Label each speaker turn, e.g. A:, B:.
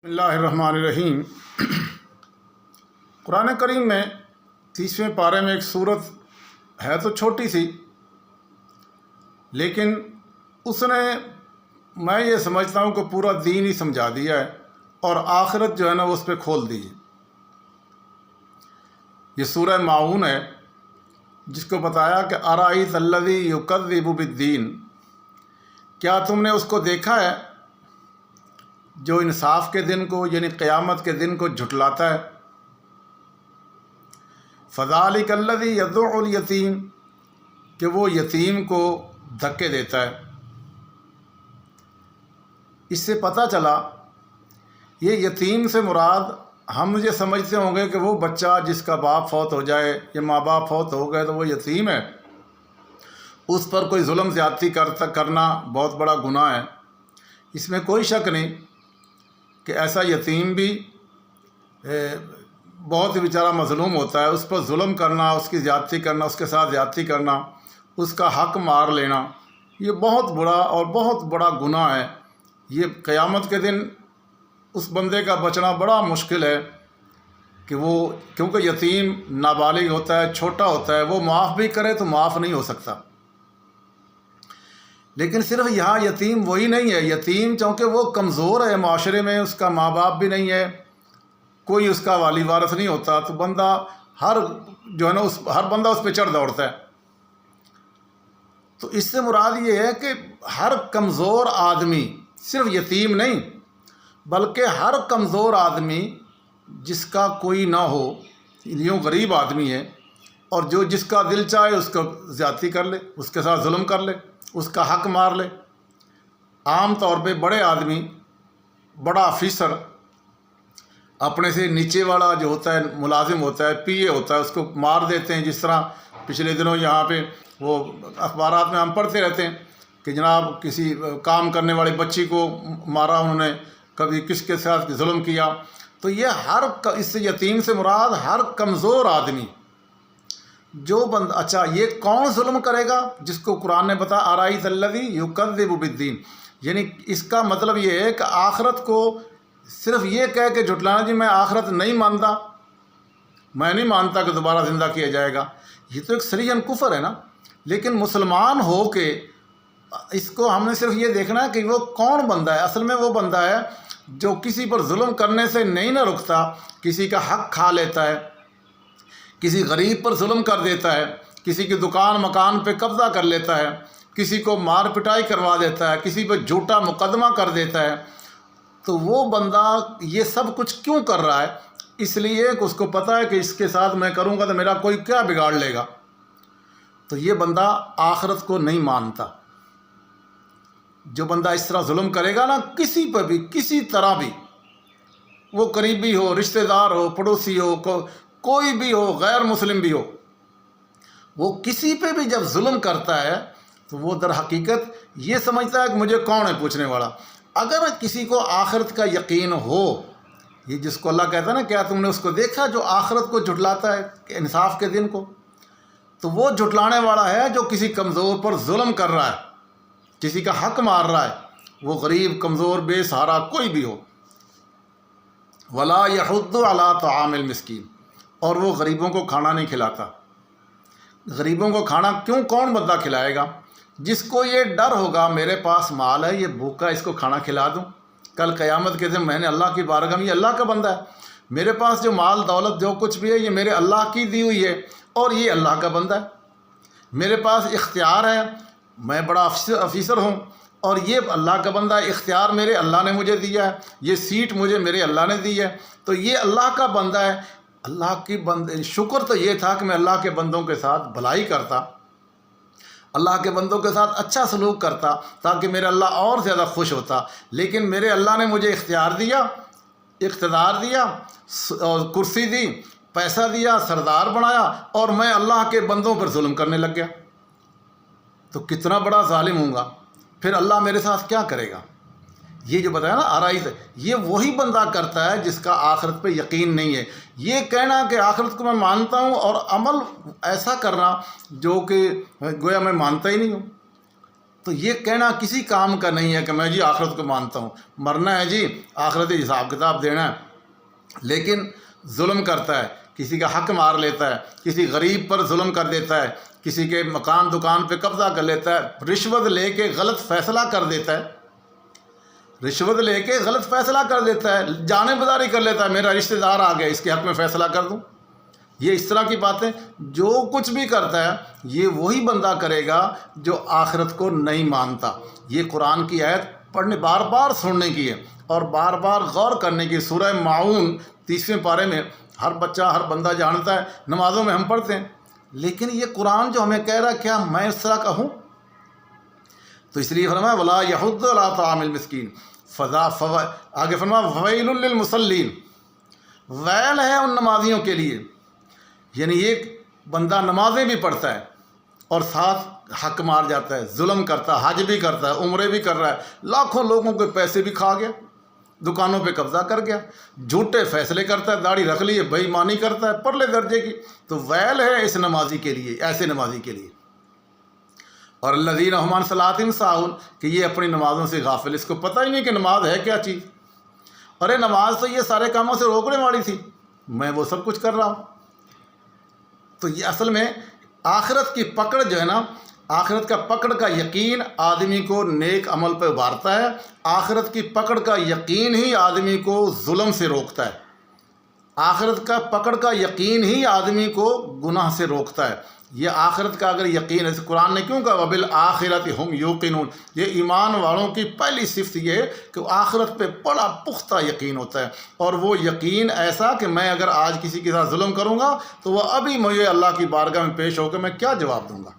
A: بسم اللہ الرحمن الرحیم۔ قرآن کریم میں 30ویں پارے میں ایک صورت ہے تو چھوٹی سی، لیکن اس نے میں یہ سمجھتا ہوں کہ پورا دین ہی سمجھا دیا ہے اور آخرت جو ہے نا وہ اس پہ کھول دی ہے۔ یہ سورہ ماعون ہے جس کو بتایا کہ ارائیت الذی یکذب بالدین، کیا تم نے اس کو دیکھا ہے جو انصاف کے دن کو یعنی قیامت کے دن کو جھٹلاتا ہے۔ فذالک الذی یدع الیتیم، کہ وہ یتیم کو دھکے دیتا ہے۔ اس سے پتہ چلا یہ یتیم سے مراد ہم یہ سمجھتے ہوں گے کہ وہ بچہ جس کا باپ فوت ہو جائے یا ماں باپ فوت ہو گئے تو وہ یتیم ہے، اس پر کوئی ظلم زیادتی کرنا بہت بڑا گناہ ہے۔ اس میں کوئی شک نہیں کہ ایسا یتیم بھی بہت ہی بیچارہ مظلوم ہوتا ہے، اس پر ظلم کرنا، اس کی زیادتی کرنا، اس کے ساتھ زیادتی کرنا، اس کا حق مار لینا، یہ بہت بڑا اور بہت بڑا گناہ ہے۔ یہ قیامت کے دن اس بندے کا بچنا بڑا مشکل ہے کہ وہ، کیونکہ یتیم نابالغ ہوتا ہے، چھوٹا ہوتا ہے، وہ معاف بھی کرے تو معاف نہیں ہو سکتا۔ لیکن صرف یہاں یتیم وہی نہیں ہے، یتیم چونکہ وہ کمزور ہے، معاشرے میں اس کا ماں باپ بھی نہیں ہے، کوئی اس کا والی وارث نہیں ہوتا، تو بندہ ہر بندہ اس پہ چڑھ دوڑتا ہے۔ تو اس سے مراد یہ ہے کہ ہر کمزور آدمی، صرف یتیم نہیں بلکہ ہر کمزور آدمی جس کا کوئی نہ ہو، یوں غریب آدمی ہے اور جس کا دل چاہے اس کو زیادتی کر لے، اس کے ساتھ ظلم کر لے، اس کا حق مار لے۔ عام طور پہ بڑے آدمی، بڑا آفیسر اپنے سے نیچے والا جو ہوتا ہے، ملازم ہوتا ہے، پی اے ہوتا ہے، اس کو مار دیتے ہیں۔ جس طرح پچھلے دنوں یہاں پہ وہ اخبارات میں ہم پڑھتے رہتے ہیں کہ جناب کسی کام کرنے والی بچی کو مارا انہوں نے، کبھی کس کے ساتھ ظلم کیا۔ تو یہ اس سے یتیم سے مراد ہر کمزور آدمی جو بندہ، اچھا یہ کون ظلم کرے گا؟ جس کو قرآن نے بتا ارائیت الذی یکذب بالدین، یعنی اس کا مطلب یہ ہے کہ آخرت کو صرف یہ کہہ کے جھٹلانا جی میں آخرت نہیں مانتا، میں نہیں مانتا کہ دوبارہ زندہ کیا جائے گا، یہ تو ایک صریحاً کفر ہے نا۔ لیکن مسلمان ہو کے اس کو ہم نے صرف یہ دیکھنا ہے کہ وہ کون بندہ ہے۔ اصل میں وہ بندہ ہے جو کسی پر ظلم کرنے سے نہیں نہ رکتا، کسی کا حق کھا لیتا ہے، کسی غریب پر ظلم کر دیتا ہے، کسی کی دکان مکان پہ قبضہ کر لیتا ہے، کسی کو مار پٹائی کروا دیتا ہے، کسی پہ جھوٹا مقدمہ کر دیتا ہے۔ تو وہ بندہ یہ سب کچھ کیوں کر رہا ہے؟ اس لیے کہ اس کو پتہ ہے کہ اس کے ساتھ میں کروں گا تو میرا کوئی کیا بگاڑ لے گا۔ تو یہ بندہ آخرت کو نہیں مانتا۔ جو بندہ اس طرح ظلم کرے گا نا، کسی پہ بھی، کسی طرح بھی، وہ قریبی ہو، رشتہ دار ہو، پڑوسی ہو، کوئی بھی ہو، غیر مسلم بھی ہو، وہ کسی پہ بھی جب ظلم کرتا ہے تو وہ در حقیقت یہ سمجھتا ہے کہ مجھے کون ہے پوچھنے والا۔ اگر کسی کو آخرت کا یقین ہو، یہ جس کو اللہ کہتا ہے نا کیا تم نے اس کو دیکھا جو آخرت کو جھٹلاتا ہے انصاف کے دن کو، تو وہ جھٹلانے والا ہے جو کسی کمزور پر ظلم کر رہا ہے، کسی کا حق مار رہا ہے، وہ غریب، کمزور، بے سہارا کوئی بھی ہو۔ ولا یحض علی طعام المسکین، اور وہ غریبوں کو کھانا نہیں کھلاتا۔ غریبوں کو کھانا کون بندہ کھلائے گا؟ جس کو یہ ڈر ہوگا میرے پاس مال ہے، یہ بھوکا، اس کو کھانا کھلا دوں، کل قیامت کے دن میں نے اللہ کی بارگاہ میں، یہ اللہ کا بندہ ہے، میرے پاس جو مال دولت جو کچھ بھی ہے یہ میرے اللہ کی دی ہوئی ہے اور یہ اللہ کا بندہ ہے، میرے پاس اختیار ہے، میں بڑا افیسر ہوں اور یہ اللہ کا بندہ ہے، اختیار میرے اللہ نے مجھے دیا ہے، یہ سیٹ مجھے میرے اللہ نے دی ہے، تو یہ اللہ کا بندہ ہے۔ اللہ کی شکر تو یہ تھا کہ میں اللہ کے بندوں کے ساتھ بھلائی کرتا، اللہ کے بندوں کے ساتھ اچھا سلوک کرتا تاکہ میرا اللہ اور زیادہ خوش ہوتا۔ لیکن میرے اللہ نے مجھے اختیار دیا، اقتدار دیا، اور کرسی دی، پیسہ دیا، سردار بنایا، اور میں اللہ کے بندوں پر ظلم کرنے لگ گیا، تو کتنا بڑا ظالم ہوں گا، پھر اللہ میرے ساتھ کیا کرے گا؟ یہ جو بتایا نا آرائیت، یہ وہی بندہ کرتا ہے جس کا آخرت پہ یقین نہیں ہے۔ یہ کہنا کہ آخرت کو میں مانتا ہوں اور عمل ایسا کرنا جو کہ گویا میں مانتا ہی نہیں ہوں، تو یہ کہنا کسی کام کا نہیں ہے کہ میں جی آخرت کو مانتا ہوں، مرنا ہے جی، آخرتی حساب کتاب دینا ہے، لیکن ظلم کرتا ہے، کسی کا حق مار لیتا ہے، کسی غریب پر ظلم کر دیتا ہے، کسی کے مکان دکان پہ قبضہ کر لیتا ہے، رشوت لے کے غلط فیصلہ کر دیتا ہے، رشوت لے کے غلط فیصلہ کر دیتا ہے، جانب داری کر لیتا ہے، میرا رشتہ دار آ گیا اس کے حق میں فیصلہ کر دوں، یہ اس طرح کی باتیں جو کچھ بھی کرتا ہے یہ وہی بندہ کرے گا جو آخرت کو نہیں مانتا۔ یہ قرآن کی آیت پڑھنے بار بار سننے کی ہے اور بار بار غور کرنے کی۔ سورہ معون 30ویں پارے میں ہر بچہ ہر بندہ جانتا ہے، نمازوں میں ہم پڑھتے ہیں، لیکن یہ قرآن جو ہمیں کہہ رہا ہے کیا میں اس طرح کا ہوں؟ تو اس لیے فرمایا ولا یحض علی طعام المسکین، آگے فرمایا ویل للمصلین، ویل ہے ان نمازیوں کے لیے، یعنی ایک بندہ نمازیں بھی پڑھتا ہے اور ساتھ حق مار جاتا ہے، ظلم کرتا ہے، حج بھی کرتا ہے، عمرے بھی کر رہا ہے، لاکھوں لوگوں کے پیسے بھی کھا گیا، دکانوں پہ قبضہ کر گیا، جھوٹے فیصلے کرتا ہے، داڑھی رکھ لی ہے، بے ایمانی کرتا ہے پرلے درجے کی، تو ویل ہے اس نمازی کے لیے، ایسے نمازی کے لیے۔ اور الذین هم عن صلاتہم ساہون، کہ یہ اپنی نمازوں سے غافل، اس کو پتہ ہی نہیں کہ نماز ہے کیا چیز، ارے نماز تو یہ سارے کاموں سے روکنے والی تھی، میں وہ سب کچھ کر رہا ہوں۔ تو یہ اصل میں آخرت کی پکڑ جو ہے نا، آخرت کا پکڑ کا یقین آدمی کو نیک عمل پہ ابھارتا ہے، آخرت کی پکڑ کا یقین ہی آدمی کو ظلم سے روکتا ہے، آخرت کا پکڑ کا یقین ہی آدمی کو گناہ سے روکتا ہے۔ یہ آخرت کا اگر یقین ہے، قرآن نے کیوں کہا وبالآخرۃ ہم یوقنون، یہ ایمان والوں کی پہلی صفت یہ ہے کہ آخرت پہ بڑا پختہ یقین ہوتا ہے، اور وہ یقین ایسا کہ میں اگر آج کسی کے ساتھ ظلم کروں گا تو وہ ابھی مجھے اللہ کی بارگاہ میں پیش ہو کے میں کیا جواب دوں گا۔